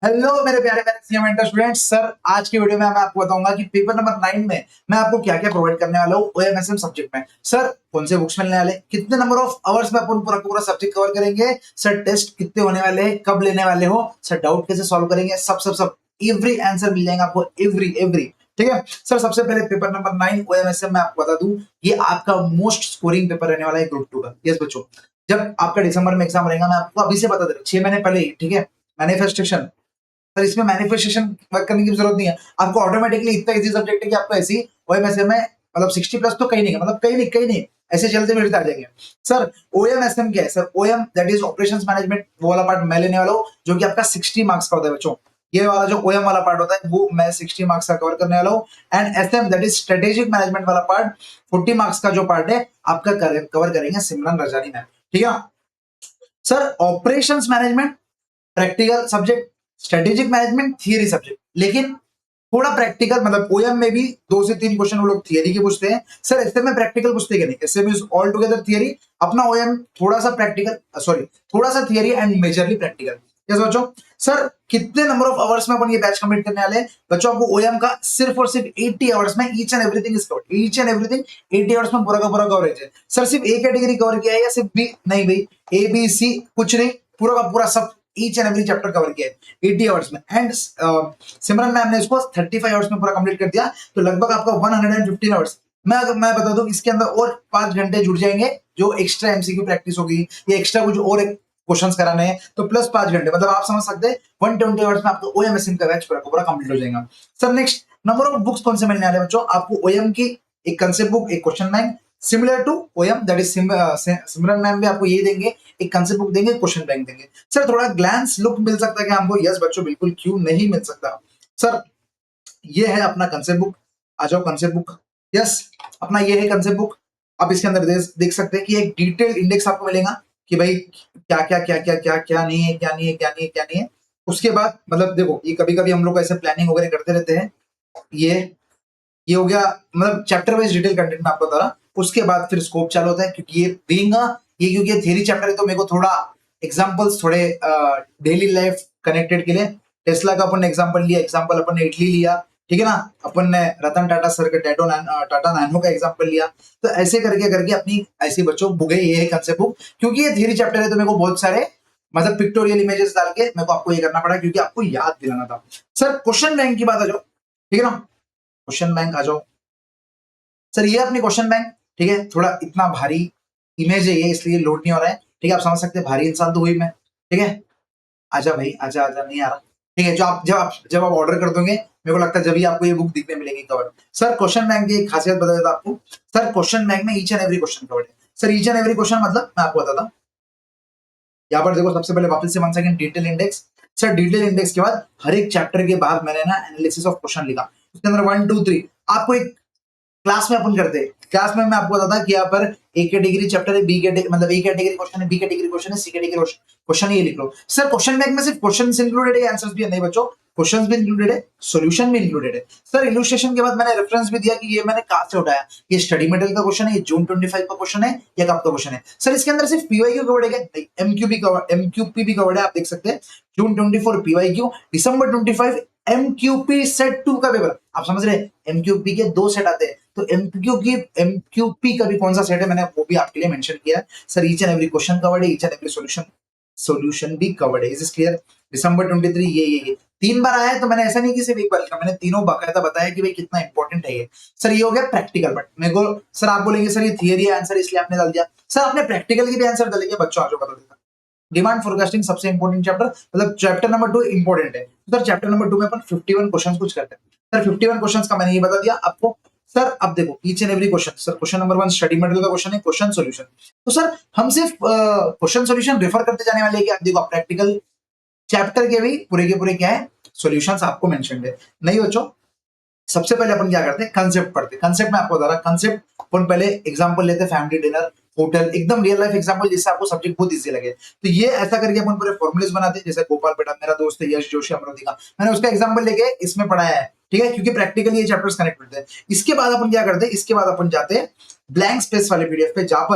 Hello मेरे प्यारे प्यारे सीएमएंटर स्टूडेंट्स। सर आज की वीडियो में मैं आपको बताऊंगा कि पेपर नंबर 9 में मैं आपको क्या क्या प्रोवाइड करने वाला हूँ ओएमएसएम सब्जेक्ट में। सर कौन से बुक्स मिलने वाले, कितने नंबर ऑफ आवर्स में अपन पूरा पूरा सब्जेक्ट कवर करेंगे, सर टेस्ट कितने होने वाले हैं, कब लेने वाले हो, सर डाउट कैसे सॉल्व करेंगे, सब सब सब एवरी आंसर मिल जाएगा आपको, एवरी एवरी। ठीक है सर, सबसे पहले पेपर नंबर 9 ओएमएसएम में आपको बता दूं, ये आपका मोस्ट स्कोरिंग पेपर रहने वाला है ग्रुप 2 का। यस बच्चों, जब आपका दिसंबर में एग्जाम रहेगा, मैं आपको अभी से बता दे रहा हूँ 6 महीने पहले ही। ठीक है, मैनिफेस्टेशन। सर इसमें मैनिफेस्टेशन वर्क करने की जरूरत नहीं है, आपको ऑटोमेटिकली इतना इजी सब्जेक्ट है कि आपको ऐसी ओएमएसएम में मतलब 60 प्लस तो कहीं नहीं, मतलब कहीं नहीं ऐसे चलते मिलते आ जाएंगे। सर ओएमएसएम क्या है? Sir OM that is operations management, वो वाला पार्ट मैं लेने वाला हूँ, जो कि आपका 60 मार्क्स का होता है बच्चों। ये वाला जो ओएम वाला पार्ट होता है वो मैं 60 मार्क्स का कवर करने वाला हूँ। And SM that is strategic management वाला पार्ट, 40 मार्क्स का जो पार्ट है आपका कवर करेंगे सिमरन रजानी मैम। ठीक है sir, operations management practical subject, strategic management theory subject, लेकिन थोड़ा प्रैक्टिकल, मतलब ओएम में भी 2 से 3 क्वेश्चन वो लोग थियरी के पूछते हैं। सर एसएम में प्रैक्टिकल पूछते हैं नहीं, SM is all together theory, अपना ओएम थोड़ा सा प्रैक्टिकल, सॉरी थोड़ा सा थियरी एंड मेजरली प्रैक्टिकल। क्या सोचो सर, कितने नंबर ऑफ आवर्स में अपन ये बैच कंप्लीट करने वाले हैं बच्चों? आपको ओएम का सिर्फ और सिर्फ 80 आवर्स में each and everything is covered, each and everything 80 hours में पूरा का पूरा कवरेज है। सर सिर्फ ए कैटेगरी कवर किया है या सिर्फ बी? नहीं भाई, ए बी सी कुछ नहीं, पूरा का पूरा सब each and every chapter cover किया है 80 आवर्स में। एंड सिमरन मैम ने इसको 35 आवर्स में पूरा कंप्लीट कर दिया, तो लगभग आपका 115 आवर्स। मैं बता दूं, इसके अंदर और 5 घंटे जुड़ जाएंगे जो एक्स्ट्रा एमसीक्यू प्रैक्टिस होगी या एक्स्ट्रा कुछ और क्वेश्चंस कराने हैं, तो प्लस 5 घंटे, मतलब आप समझ सकते हैं 120 आवर्स में आपको ओएमएसएम का बैच पूरा कंप्लीट हो जाएगा। Sir next number of books कौन से मिलने वाले बच्चों? आपको ओएम की एक कंसेप्ट बुक, एक question bank similar to OM, that is Simran ma'am भी आपको ये देंगे, एक कंसेप्ट बुक देंगे, क्वेश्चन बैंक देंगे। सर थोड़ा ग्लैंस लुक मिल सकता है क्या हमको? यस बच्चों बिल्कुल, क्यों नहीं मिल सकता। सर ये है अपना कंसेप्ट बुक, आ जाओ कंसेप्ट बुक। यस, अपना ये है कंसेप्ट बुक। आप इसके अंदर देख सकते हैं कि एक डिटेल इंडेक्स आपको मिलेगा कि भाई क्या नहीं है, क्या नहीं है, क्या नहीं है, क्या नहीं है। उसके बाद मतलब देखो, ये कभी कभी हम लोग ऐसे प्लानिंग वगैरह करते रहते हैं। ये ये हो गया, मतलब चैप्टर वाइज डिटेल कंटेंट में आपको बता रहा। उसके बाद फिर स्कोप चालू होता है, क्योंकि क्योंकि ये थियरी चैप्टर है, तो मेरे को थोड़ा एग्जांपल्स, थोड़े डेली लाइफ कनेक्टेड के लिए टेस्ला का अपन ने एग्जांपल लिया, एग्जांपल अपन ने इटली लिया। ठीक है ना, अपन ने रतन टाटा सर के टाटा नैनो का एग्जांपल लिया। तो ऐसे करके करके अपनी ऐसी बच्चों बुक है, ये है कंसेप्ट बुक। क्योंकि ये थियरी चैप्टर है तो मेरे को बहुत सारे मतलब पिक्टोरियल इमेजेस डाल के मेरे को आपको ये करना पड़ा, क्योंकि आपको याद दिलाना था। सर क्वेश्चन बैंक की बात आ जाओ, ठीक है ना, क्वेश्चन बैंक आ जाओ। सर ये अपनी क्वेश्चन बैंक, ठीक है, थोड़ा इतना भारी इमेज है ये, इसलिए लोड नहीं हो रहा है। ठीक है, आप समझ सकते हैं भारी इंसान तो हुई मैं। ठीक है, आजा भाई आजा आजा, नहीं आ रहा। ठीक है, जब आप ऑर्डर कर दोगे, मेरे को लगता है जब ही आपको ये बुक दिखने मिलेगी कवर। सर क्वेश्चन बैंक की एक खासियत बता देता आपको। सर क्वेश्चन बैंक में each and every question covered है। Sir each and every question मतलब मैं आपको बताता हूँ, यहाँ पर देखो सबसे पहले वापस से 1 second detail index. Sir detail index के बाद हर एक चैप्टर के बाद मैंने ना एनालिसिस ऑफ क्वेश्चन लिखा, उसके अंदर 1 2 3 आपको एक क्लास में अपन करते हैं। क्लास में मैं आपको बताता कि यहाँ पर ए कैटेगरी चैप्टर है, बी कैटेगरी मतलब ए कैटेगरी क्वेश्चन है, बी कैटेगरी क्वेश्चन है, सी कैटेगरी क्वेश्चन, ये लिख लो। सर क्वेश्चन बैंक में सिर्फ क्वेश्चंस इंक्लूडेड है, आंसर्स भी है? नहीं बच्चों, क्वेश्चंस भी इंक्लूडेड है, सॉल्यूशन भी इंक्लूडेड है। सर इलस्ट्रेशन के बाद मैंने रेफरेंस भी दिया कि ये मैंने कहां से उठाया, ये स्टडी मटेरियल का क्वेश्चन है, ये जून 25 का क्वेश्चन है, या कब का क्वेश्चन है। सर इसके अंदर सिर्फ पीवाईक्यू कवर्ड है क्या? एमक्यूपी भी कवर्ड है, आप देख सकते हैं। जून 24 पीवाईक्यू, दिसंबर 25 एमक्यूपी सेट 2 का पेपर। आप समझ रहे हैं, एमक्यूपी के 2 सेट आते हैं, तो एमक्यूपी का भी कौन सा सेट है मैंने वो भी आपके लिए मेंशन किया है। Sir each and every question covered है, ईच एंड एवरी सॉल्यूशन भी कवर्ड है। Is is clear? दिसंबर 23 ये 3 बार आया है, तो मैंने ऐसा नहीं कि सिर्फ एक बार लिखा, मैंने तीनों बाकायदा बताया कि भाई कितना इंपॉर्टेंट है ये। सर ये हो गया प्रैक्टिकल, बट मेरे को सर आप बोलेंगे सर ये थियरी है आंसर इसलिए आपने डाल दिया। सर आपने प्रैक्टिकल की भी आंसर डालेंगे बच्चों, आज बता देता। डिमांड फोरकास्टिंग सबसे इंपॉर्टेंट चैप्टर, मतलब चैप्टर नंबर 2 इंपॉर्टेंट है। सर चैप्टर नंबर 2 में अपन 51 क्वेश्चंस कुछ करते हैं। सर 51 क्वेश्चंस का मैंने ये बता दिया आपको। सर अब देखो each and every question, sir question number 1 study material का क्वेश्चन है, क्वेश्चन सॉल्यूशन। तो सर हम सिर्फ क्वेश्चन सॉल्यूशन रेफर करते जाने वाले हैं क्या? देखो प्रैक्टिकल चैप्टर के पूरे क्या है, सॉल्यूशंस आपको मेंशन्ड है। नहीं बच्चों, सबसे पहले अपन क्या करते हैं, कंसेप्ट पढ़ते हैं। कंसेप्ट में आपको बता रहा, कंसेप्ट अपन पहले एग्जांपल लेते हैं, फैमिली डिनर, होटल, एकदम रियल लाइफ एग्जांपल जिससे आपको सब्जेक्ट बहुत इजी लगे। तो ये ऐसा करके अपन पूरे फॉर्मुलेस बनाते हैं। जैसे गोपाल बेटा मेरा दोस्त है यश जोशी अमरोदी का, मैंने उसका एग्जांपल लेके इसमें पढ़ाया है। ठीक है, क्योंकि प्रैक्टिकली ये चैप्टर्स कनेक्ट होते हैं। इसके बाद अपन क्या करते हैं, इसके बाद अपन जाते हैं ब्लैंक स्पेस वाले पीडीएफ पे, जहां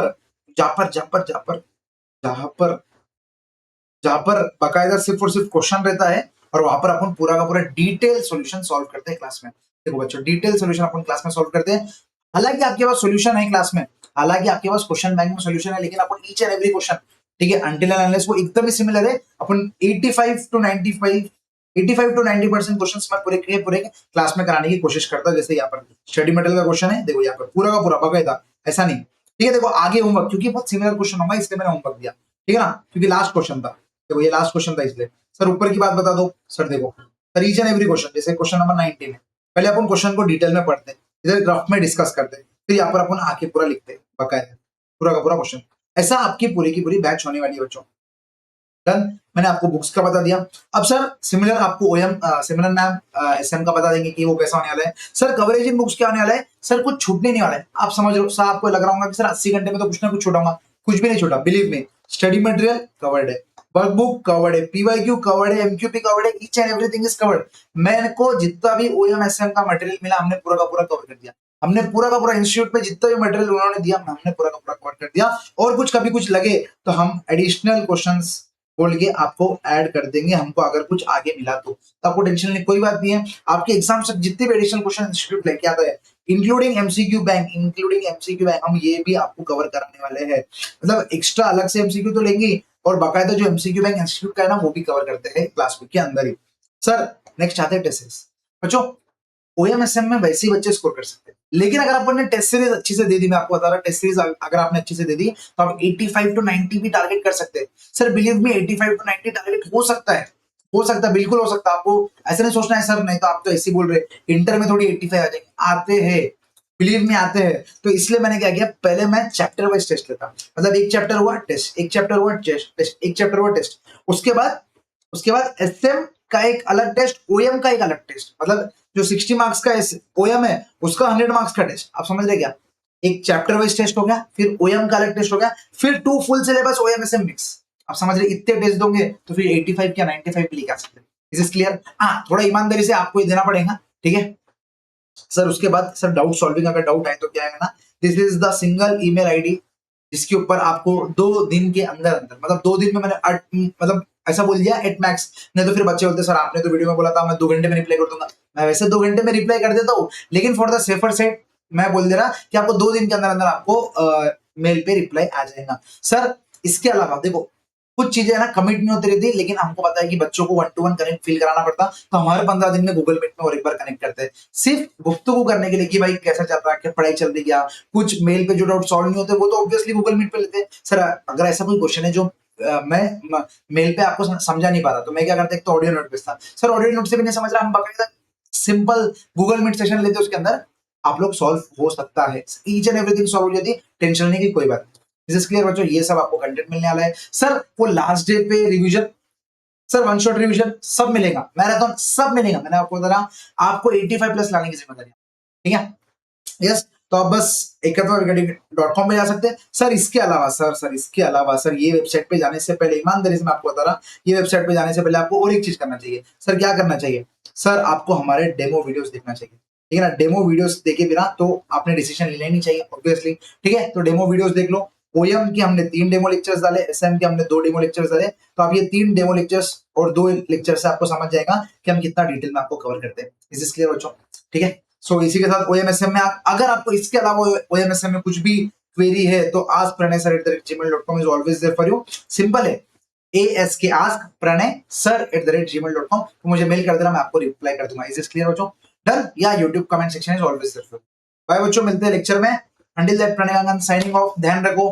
पर बकायदा सिर्फ और सिर्फ क्वेश्चन रहता है, और वहां पर अपन पूरा का पूरा डिटेल सॉल्यूशन सॉल्व करते हैं क्लास में। देखो बच्चों, डिटेल सॉल्यूशन अपन क्लास में सॉल्व करते हैं। हालांकि आपके पास सॉल्यूशन है क्लास में, हालांकि आपके पास क्वेश्चन बैंक में सॉल्यूशन है, लेकिन अपन ईच एंड एवरी क्वेश्चन, ठीक है, अनटिल एंड अनलेस वो एकदम ही सिमिलर है, अपन 85 to 90% क्वेश्चन मैं पूरे क्लास में कराने की कोशिश करता हूँ। जैसे यहाँ पर स्टडी मटेरियल का क्वेश्चन है, देखो यहाँ पर पूरा का पूरा बकायदा, ऐसा नहीं, ठीक है। देखो आगे होमवर्क, क्योंकि बहुत सिमिलर क्वेश्चन होगा इसलिए मैंने होमवर्क दिया, ठीक है ना, क्योंकि लास्ट क्वेश्चन था। देखो ये लास्ट क्वेश्चन था इसलिए। सर ऊपर की बात बता दो। सर देखो sir each and every question, जैसे क्वेश्चन नंबर 19 है, पहले अपन क्वेश्चन को डिटेल में पढ़ते हैं, इधर ग्राफ में डिस्कस करते हैं, फिर यहाँ पर अपन आके पूरा लिखते हैं बकायदा पूरा का पूरा क्वेश्चन। ऐसा आपकी पूरी की पूरी बैच होने वाली है बच्चों। डन। मैंने आपको बुक्स का बता दिया। अब सर सिमिलर आपको ओएम सिमिलर नाम एसएम का बता देंगे कि वो कैसा होने वाला है। सर कवरेज इन बुक्स क्या होने वाला है, सर कुछ छूटने नहीं वाला है, आप समझ लो। सर आपको लग रहा होगा कि सर 80 घंटे में तो कुछ ना कुछ छूटाऊंगा, कुछ भी नहीं छूटा, believe me. Study material covered है, वर्कबुक कवर्ड है, पीवाईक्यू कवर्ड है, एमक्यूपी कवर्ड है, each and everything is covered. मैंने को जितना भी ओएम एसएम का मटेरियल मिला, हमने पूरा का पूरा कवर कर दिया। हमने पूरा का पूरा इंस्टीट्यूट में जितना भी मटेरियल उन्होंने दिया, हमने पूरा का पूरा कवर कर दिया। और कुछ कभी कुछ लगे तो हम एडिशनल क्वेश्चंस बोल के आपको ऐड कर देंगे, हमको अगर कुछ आगे मिला तो आपको टेंशन नहीं, कोई बात नहीं है। आपके एग्जाम से जितने भी एडिशनल क्वेश्चन इंस्टीट्यूट लेके आता है, इंक्लूडिंग एमसीक्यू बैंक, हम ये भी आपको कवर कराने वाले हैं। मतलब एक्स्ट्रा अलग से एमसीक्यू तो लेंगे, और बाकायदा जो एमसीक्यू बैंक इंस्टीट्यूट का है ना, वो भी कवर करते हैं क्लास बुक के अंदर ही। सर नेक्स्ट आते हैं टेस्ट सीरीज। बच्चों ओएमएसएम में वैसे ही बच्चे स्कोर कर सकते हैं, लेकिन अगर अपन ने टेस्ट सीरीज अच्छी से दे दी, मैं आपको बता रहा, टेस्ट सीरीज अगर आपने अच्छी से दे दी तो आप 85 to 90 भी टारगेट कर सकते हैं। Sir believe me, 85 to 90 target हो सकता है, हो सकता है, बिल्कुल हो सकता है। आपको ऐसे नहीं सोचना है सर, नहीं तो आप तो ऐसे ही बोल रहे इंटर में थोड़ी 85 आ जाएंगे, आते हैं, बिलीव मी आते हैं। तो इसलिए मैंने क्या किया, पहले मैं चैप्टर वाइज टेस्ट लेता, मतलब एक चैप्टर हुआ टेस्ट, एक चैप्टर हुआ टेस्ट, एक चैप्टर हुआ टेस्ट, उसके बाद एसएम का एक अलग टेस्ट, ओएम का एक अलग टेस्ट, मतलब जो 60 मार्क्स का ओएम है उसका 100 मार्क्स का टेस्ट। आप समझ रहे क्या, एक चैप्टर वाइज टेस्ट हो गया, फिर ओएम का अलग टेस्ट हो गया, फिर 2 full syllabus OM SM mix. आप समझ रहे, इतने टेस्ट दोगे तो फिर 85 या 95 भी लेके आ सकते हैं। Is is clear? हाँ, थोड़ा ईमानदारी से आपको ये देना पड़ेगा, ठीक है सर। उसके बाद सर डाउट सॉल्विंग, अगर डाउट है तो क्या है ना, this is the single email ID जिसके ऊपर आपको 2 दिन के अंदर अंदर, मतलब 2 दिन में मैंने मतलब ऐसा बोल दिया एट मैक्स, नहीं तो फिर बच्चे बोलते सर आपने तो वीडियो में बोला था मैं 2 घंटे में रिप्लाई कर दूंगा। मैं वैसे 2 घंटे में रिप्लाई कर देता हूँ, लेकिन फॉर द सेफर साइड मैं बोल दे रहा कि आपको 2 दिन के अंदर अंदर आपको मेल पे रिप्लाई आ जाएगा। सर इसके अलावा देखो कुछ चीजें ना कमिट नहीं होती रहती, लेकिन हमको पता है कि बच्चों को 1-to-1 कनेक्ट फील कराना पड़ता, तो हमारे 15 दिन में गूगल मीट में और एक बार कनेक्ट करते हैं, सिर्फ गुफ्तगू करने के लिए कि भाई कैसा चल रहा है, क्या पढ़ाई चल रही, क्या कुछ मेल पे जो डाउट सॉल्व नहीं होते वो तो ऑब्वियसली गूगल मीट पे लेते हैं। सर अगर ऐसा कोई क्वेश्चन है जो मैं मेल पे आपको समझा नहीं पा रहा, तो मैं क्या करता, एक तो ऑडियो नोट भेजता। सर ऑडियो नोट से भी नहीं समझ रहा, हम बाकायदा सिंपल गूगल मीट सेशन लेते, उसके अंदर आप लोग सॉल्व हो सकता है, ईच एंड एवरीथिंग सॉल्व हो जाती, टेंशन नहीं की कोई बात नहीं। दिस इज क्लियर बच्चों, ये सब आपको कंटेंट मिलने वाला है। सर वो लास्ट डे पे revision, sir one shot revision सब मिलेगा, मैराथन सब मिलेगा। मैंने आपको बता रहा आपको 85 प्लस लाने की जिम्मेदारी, ठीक है यस। तो आप बस ekatvaacademy.com पे जा सकते हैं। सर इसके अलावा सर ये वेबसाइट पे जाने से पहले, ईमानदारी से मैं आपको बता रहा, ये वेबसाइट पे जाने से पहले आपको और एक चीज करना चाहिए। सर क्या करना चाहिए, सर आपको हमारे डेमो वीडियोस देखना चाहिए, ठीक है ना। डेमो वीडियोस देखे बिना तो आपने डिसीजन लेना ही नहीं चाहिए ऑब्वियसली, ठीक है। तो डेमो वीडियोस देख लो। ओएम के हमने 3 डेमो लेक्चर्स डाले, एसएम के हमने 2 डेमो लेक्चर्स डाले, तो आप ये 3 डेमो लेक्चर्स और 2 लेक्चर से आपको समझ जाएगा कि हम कितना डिटेल में आपको कवर करते हैं। इज दिस क्लियर बच्चों, ठीक है। सो इसी के साथ ओएमएसएम में अगर आपको इसके अलावा ओएमएसएम में कुछ भी क्वेरी है तो askpranay@gmail.com is always there for you. Simple है, askpranay@gmail.com, तो मुझे मेल कर देना, मैं आपको रिप्लाई कर दूंगा। इज दिस क्लियर बच्चों, डन। या YouTube comment section is always there for. Bye बच्चों, मिलते हैं लेक्चर में। Until that Pranay signing off, ध्यान रखो।